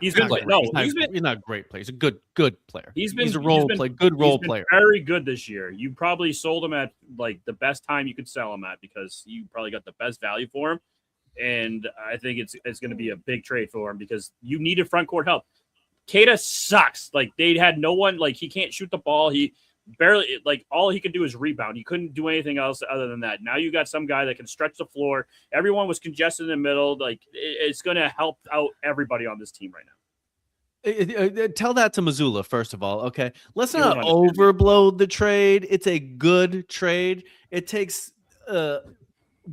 not a great player. He's a good player. He's a role player. Very good this year. You probably sold him at like the best time you could sell him at because you probably got the best value for him. And I think it's going to be a big trade for him because you needed front court help. Keita sucks. Like they had no one. Like he can't shoot the ball. He barely all he could do is rebound. He couldn't do anything else other than that. Now you got some guy that can stretch the floor. Everyone was congested in the middle. Like it's going to help out everybody on this team right now. Tell that to Missoula, first of all. Okay, let's not overblow the trade. It's a good trade. It takes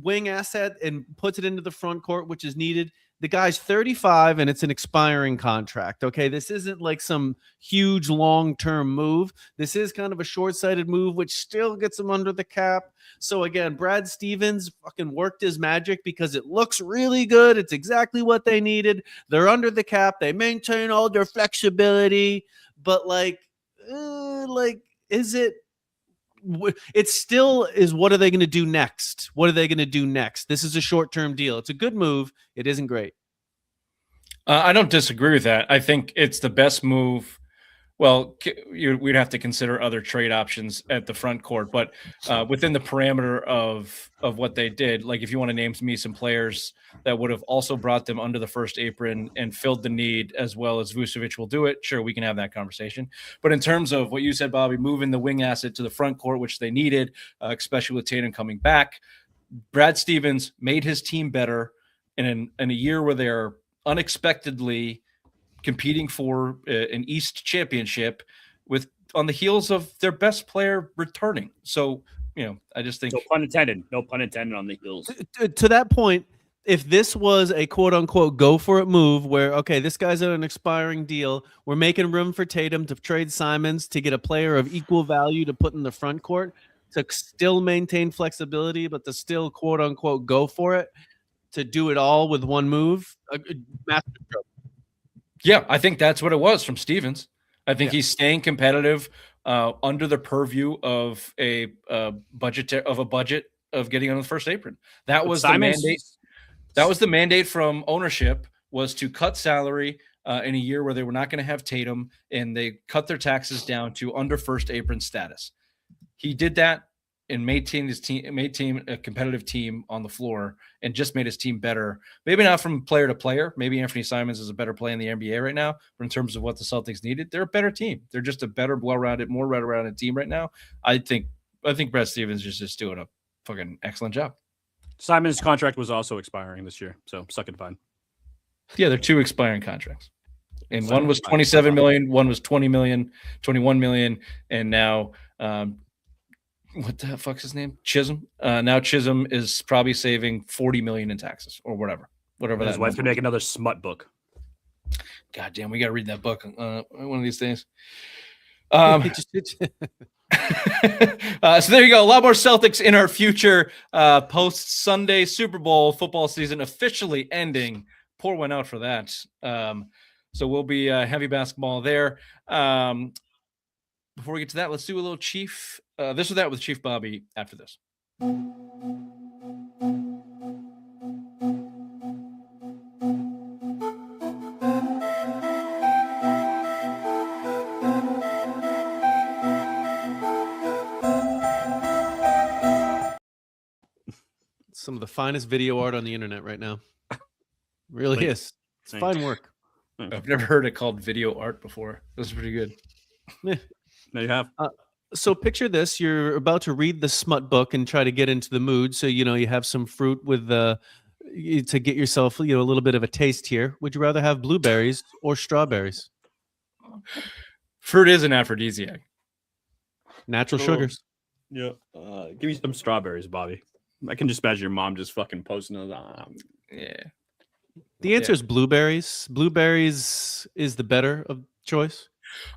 wing asset and puts it into the front court, which is needed. The guy's 35 and it's an expiring contract. Okay, this isn't like some huge long-term move. This is kind of a short-sighted move, which still gets him under the cap. So again, Brad Stevens fucking worked his magic because it looks really good. It's exactly what they needed. They're under the cap. They maintain all their flexibility, but is it? It still is. What are they going to do next? This is a short-term deal. It's a good move. It isn't great. I don't disagree with that. I think it's the best move. Well, we'd have to consider other trade options at the front court, but within the parameter of what they did, like if you want to name me some players that would have also brought them under the first apron and filled the need as well as Vucevic will do it, sure, we can have that conversation. But in terms of what you said, Bobby, moving the wing asset to the front court, which they needed, especially with Tatum coming back, Brad Stevens made his team better in a year where they're unexpectedly competing for an East championship on the heels of their best player returning. So, I just think no pun intended on the heels. To that point, if this was a quote unquote go for it move where, okay, this guy's on an expiring deal, we're making room for Tatum to trade Simons to get a player of equal value to put in the front court to still maintain flexibility, but to still quote unquote go for it, to do it all with one move, master stroke. Yeah, I think that's what it was from Stevens. I think he's staying competitive under the purview of a budget of getting on the first apron. That was the mandate. That was the mandate from ownership, was to cut salary in a year where they were not going to have Tatum, and they cut their taxes down to under first apron status. He did that and made team a competitive team on the floor and just made his team better. Maybe not from player to player. Maybe Anthony Simons is a better player in the NBA right now, but in terms of what the Celtics needed, they're a better team. They're just a better, well-rounded, more well-rounded team right now. I think Brad Stevens is just doing a fucking excellent job. Simons' contract was also expiring this year, so suck it fine. Yeah, they're two expiring contracts. And one was $27 million, one was $20 million, $21 million, and now what the fuck's his name? Chisholm. Now Chisholm is probably saving $40 million in taxes or whatever. His wife could make another smut book. God damn, we got to read that book one of these days. So there you go. A lot more Celtics in our future. Post Sunday Super Bowl football season officially ending. Pour one out for that. So we'll be heavy basketball there. Before we get to that, let's do a little Chief this or that with Chief Bobby after this. Some of the finest video art on the internet right now. Really is. It's fine work. I've never heard it called video art before. This is pretty good. Yeah. Now you have. So picture this: you're about to read the smut book and try to get into the mood. So you have some fruit with to get yourself a little bit of a taste here, would you rather have blueberries or strawberries? Fruit is an aphrodisiac. Natural Cool. sugars. Yeah. Give me some strawberries, Bobby. I can just imagine your mom just fucking posting those. Yeah. The answer is blueberries. Blueberries is the better of choice.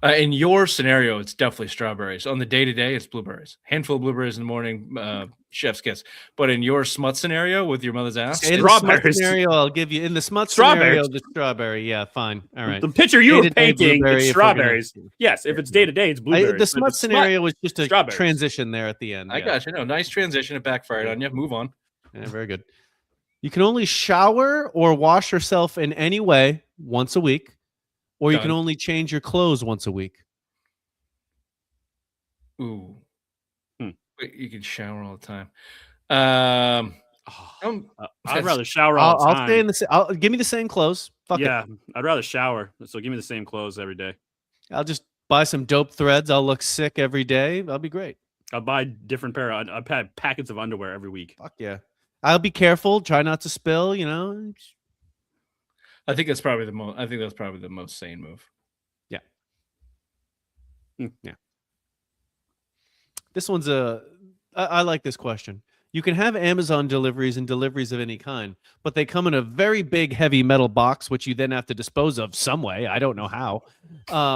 In your scenario, it's definitely strawberries. On the day-to-day, it's blueberries. Handful of blueberries in the morning, chef's kiss. But in your smut scenario with your mother's ass, In the smut scenario, I'll give you. In the smut scenario, the strawberry. Yeah, fine. All right. The picture you were Day-to-day painting blueberry, is if we're gonna- strawberries. Yes, if it's day to day, it's blueberries. The But if smut it's scenario was just a strawberries. transition there at the end. I yeah. got you. No, nice transition. It backfired on you. Move on. Yeah, very good. You can only shower or wash yourself in any way once a week, or you can Done. only change your clothes once a week. Ooh. Hmm. Wait, you can shower all the time. I'd rather shower all the I'll time. stay in the. Give me the same clothes. Fuck yeah, it. I'd rather shower. So give me the same clothes every day. I'll just buy some dope threads. I'll look sick every day. That'll be great. I'll buy different pair. I've had packets of underwear every week. Fuck yeah. I'll be careful. Try not to spill. I think that's probably the most. I think that's probably the most sane move. Yeah. Yeah. This one's I like this question. You can have Amazon deliveries and deliveries of any kind, but they come in a very big, heavy metal box, which you then have to dispose of some way. I don't know how.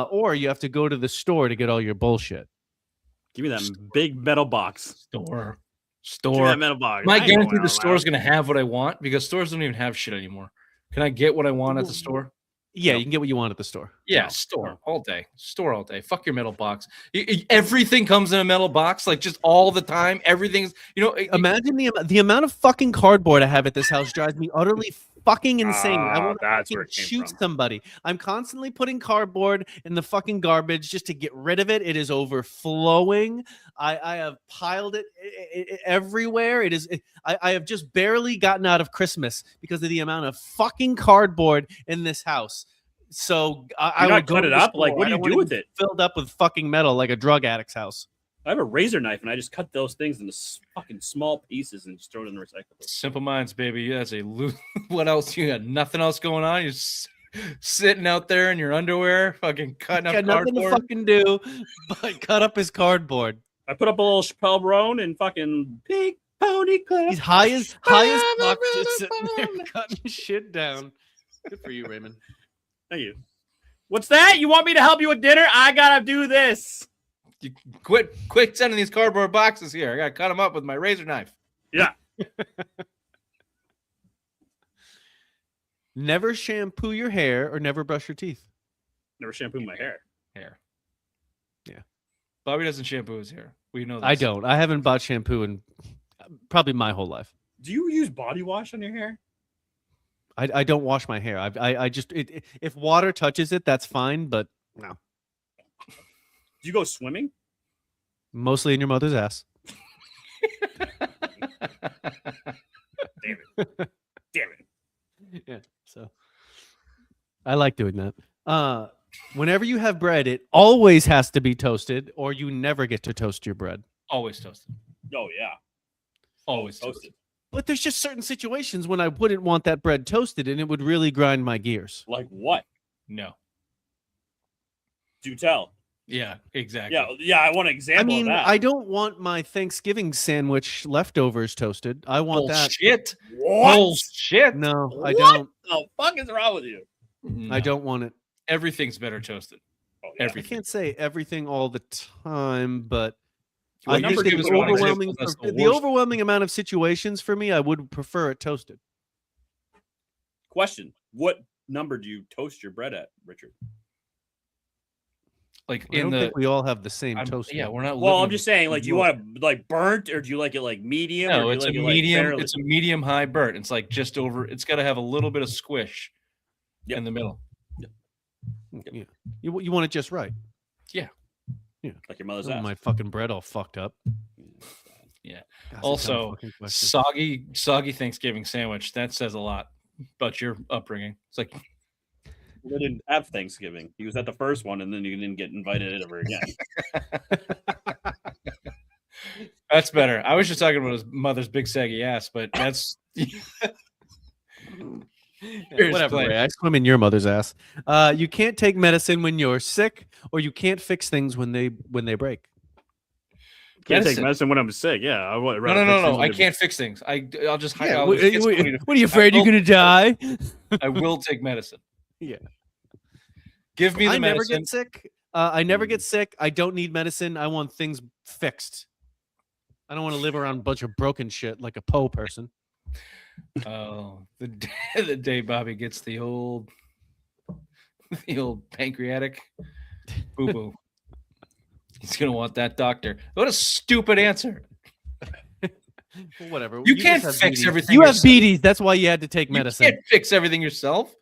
Or you have to go to the store to get all your bullshit. Give me that big metal box. Store. Give me that metal box. Am I ain't guaranteed going the out store's loud. going to have what I want? Because stores don't even have shit anymore. Can I get what I want at the store? Yeah, No. you can get what you want at the store. Yeah, No. store all day. Store all day. Fuck your metal box. Everything comes in a metal box, like just all the time. Everything's, Imagine the amount of fucking cardboard I have at this house drives me utterly fucking insane. I want that's to where it came shoot from. somebody. I'm constantly putting cardboard in the fucking garbage just to get rid of it. It is overflowing. I have piled it everywhere. I have just barely gotten out of Christmas because of the amount of fucking cardboard in this house. So I not would go cut to it the up? store. Like, what I do you don't do want with it? Filled up with fucking metal like a drug addict's house. I have a razor knife and I just cut those things into fucking small pieces and just throw it in the recycling. simple minds, baby. That's a what else? You got nothing else going on. You're just sitting out there in your underwear, fucking cutting up Got nothing to cardboard. fucking do but cut up his cardboard. I put up a little Chappelle Roan and fucking big pony clip. He's high as fuck, just sitting there cutting shit down. Good for you, Raymond. Thank you. What's that? You want me to help you with dinner? I gotta do this. You quit sending these cardboard boxes here. I gotta cut them up with my razor knife. Yeah. Never shampoo your hair or never brush your teeth. Never shampoo my hair. Yeah. Bobby doesn't shampoo his hair. We know this. I don't. I haven't bought shampoo in probably my whole life. Do you use body wash on your hair? I don't wash my hair. I just if water touches it, that's fine, but no. Do you go swimming? Mostly in your mother's ass. Damn it. Yeah. So I like doing that. Whenever you have bread, it always has to be toasted, or you never get to toast your bread. Always toasted. Oh yeah. Always toasted. Toasted. But there's just certain situations when I wouldn't want that bread toasted, and it would really grind my gears. Like what? No. Do tell. Yeah, exactly. Yeah, I want an example I mean, of that. I don't want my Thanksgiving sandwich leftovers toasted. I want that. Bullshit. What? Bullshit. No, I What don't. the fuck is wrong with you? No. I don't want it. Everything's better toasted. Oh, yeah. I Everything. can't say everything all the time, but What I number just think gives the one example overwhelming, that's the the worst? overwhelming amount of situations for me, I would prefer it toasted. Question: what number do you toast your bread at, Richard? Like I in don't the think we all have the same toaster. yeah, we're not. Well, living I'm just saying, in like, do you Europe. want it like burnt, or do you like it like medium? No, or do it's you a like it, medium. Like, fairly? It's a medium high burnt. It's like just over. It's got to have a little bit of squish Yep. in the middle. Yeah. You want it just right. Like your mother's Oh, ass. my fucking bread all fucked up. Yeah. That's a dumb Also, fucking question. soggy Thanksgiving sandwich. That says a lot about your upbringing. It's like We didn't have Thanksgiving. He was at the first one, and then you didn't get invited ever again. that's better. I was just talking about his mother's big saggy ass, but that's Whatever. play. Ray, I swim in your mother's ass. You can't take medicine when you're sick, or you can't fix things when they break. Can't take medicine when I'm sick. Yeah, I would rather No. I can't fix things. I'll just. Yeah, I'll what just get somebody to are you fix it. afraid you're gonna die? I will take medicine. Yeah. Give me the I never medicine. get sick. I never get sick. I don't need medicine. I want things fixed. I don't want to live around a bunch of broken shit like a Poe person. Oh, the day Bobby gets the old pancreatic boo boo. He's gonna want that doctor. What a stupid answer. Well, whatever. You can't just have fix BDs. everything You have yourself. BDs. That's why you had to take medicine. You can't fix everything yourself.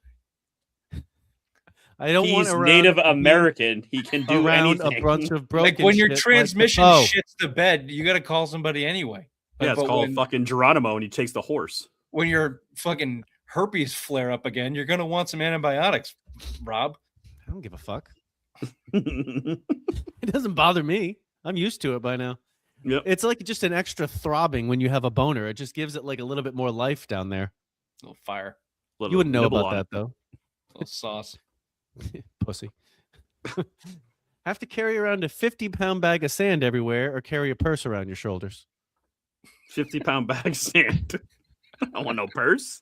I don't want He's around Native American. He can do around anything. a bunch of broken. Like when your shit transmission like shits the bed, you got to call somebody anyway. Yeah, it's But called fucking Geronimo, and he takes the horse. when your fucking herpes flare up again, you're gonna want some antibiotics, Rob. I don't give a fuck. It doesn't bother me. I'm used to it by now. Yep. It's like just an extra throbbing when you have a boner. It just gives it like a little bit more life down there. A little fire, You wouldn't know about that though. a little sauce. Pussy. Have to carry around a 50-pound bag of sand everywhere or carry a purse around your shoulders. 50-pound bag of sand. I don't want no purse.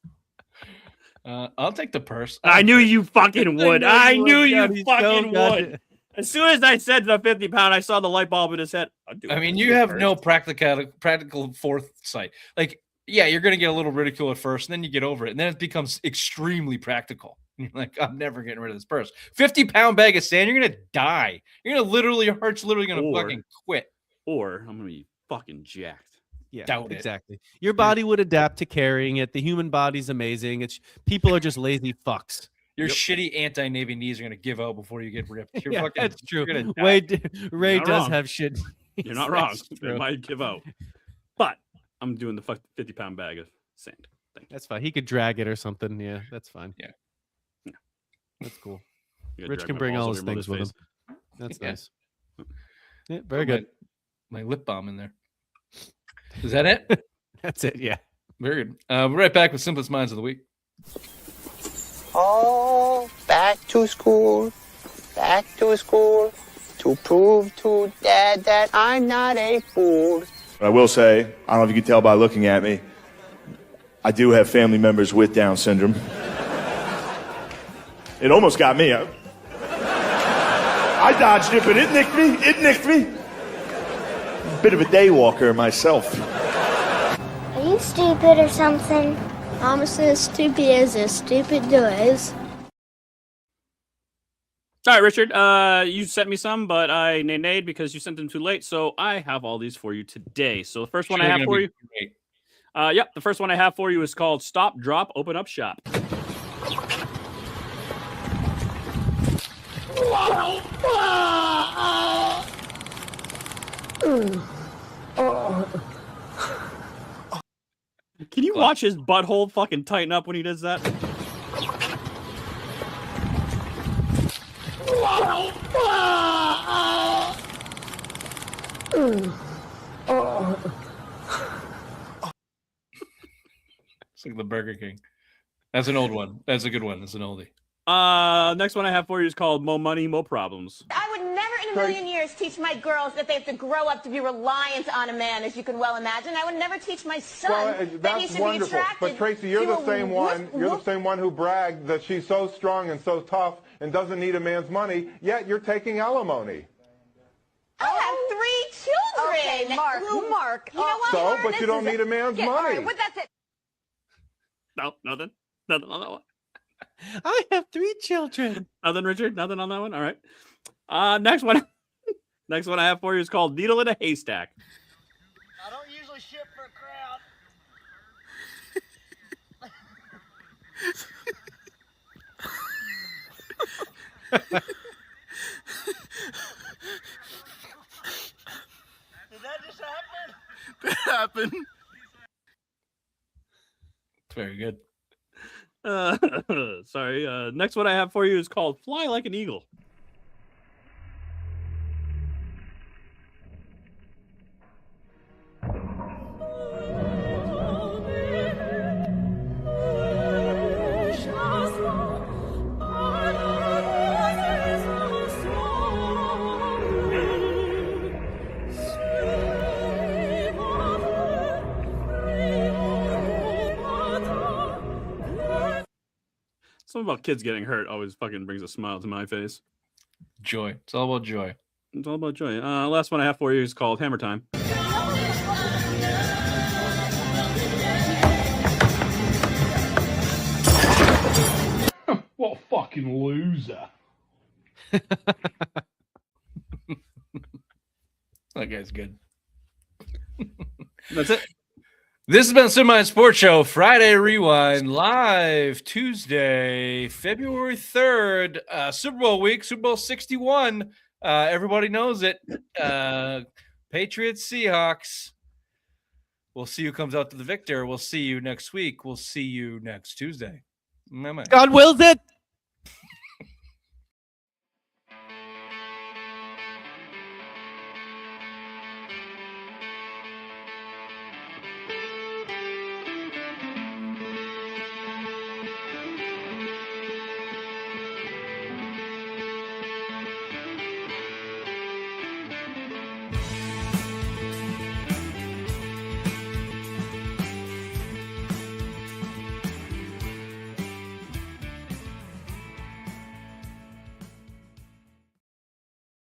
I'll take the purse. I knew you fucking would. I knew you God, he's fucking so would. As soon as I said the 50-pound, I saw the light bulb in his head. I mean, you have no practical foresight. Like, yeah, you're going to get a little ridicule at first, and then you get over it, and then it becomes extremely practical. And you're like, I'm never getting rid of this purse. 50-pound bag of sand, you're going to die. You're going to literally, your heart's literally going to fucking quit. Or I'm going to be fucking jacked. Yeah, Doubt it. exactly. Your body would adapt to carrying it. The human body's amazing. It's people are just lazy fucks. Your shitty anti-Navy knees are going to give out before you get ripped. You're Yeah, fucking, that's true. you're gonna die. Ray not does wrong. have shit. You're not wrong. That's They true. might give out. But I'm doing the 50-pound bag of sand. Thank you. That's fine. He could drag it or something. Yeah, that's fine. Yeah. That's cool. You gotta Rich drag can my bring balls all over his your things with mother's him. That's Yeah. nice. Yeah, very Put good. My lip balm in there. Is that it? That's it. Yeah. Very good. We're right back with Simplest Minds of the Week. Oh, back to school to prove to Dad that I'm not a fool. I will say, I don't know if you can tell by looking at me, I do have family members with Down syndrome. It almost got me. I dodged it, but it nicked me. Bit of a day walker myself. Are you stupid or something? I'm as stupid as a stupid does. All right, Richard. You sent me some, but I nay-nayed because you sent them too late. So I have all these for you today. So the first one I have for you. Yep, the first one I have for you is called Stop, Drop, Open Up Shop. Can you watch his butthole fucking tighten up when he does that? It's like the Burger King. That's an old one. That's a good one. That's an oldie. Next one I have for you is called Mo Money, Mo Problems. I would never in a million years teach my girls that they have to grow up to be reliant on a man, as you can well imagine. I would never teach my son that he That's should be wonderful. attracted But Tracy, you're to the a same one. You're the same one who bragged that she's so strong and so tough and doesn't need a man's money. Yet you're taking alimony. I have 3 children. Okay, Mark. You know what? So, Lauren, but this you don't is need a man's all money. right, well, that's it. No, nothing. Nothing on that one. I have 3 children. Nothing, Richard. Nothing on that one. All right. Next one. Next one I have for you is called Needle in a Haystack. I don't usually ship for a crowd. Did that just happen? That happened. It's very good. Sorry. Next one I have for you is called Fly Like an Eagle. Something about kids getting hurt always fucking brings a smile to my face. Joy. It's all about joy. It's all about joy. Last one I have for you is called Hammer Time. What a fucking loser. That guy's good. That's it. This has been Semi Sports Show Friday Rewind live Tuesday, February 3rd, Super Bowl week, Super Bowl 61. Everybody knows it. Patriots, Seahawks. We'll see who comes out to the victor. We'll see you next week. We'll see you next Tuesday. God wills it.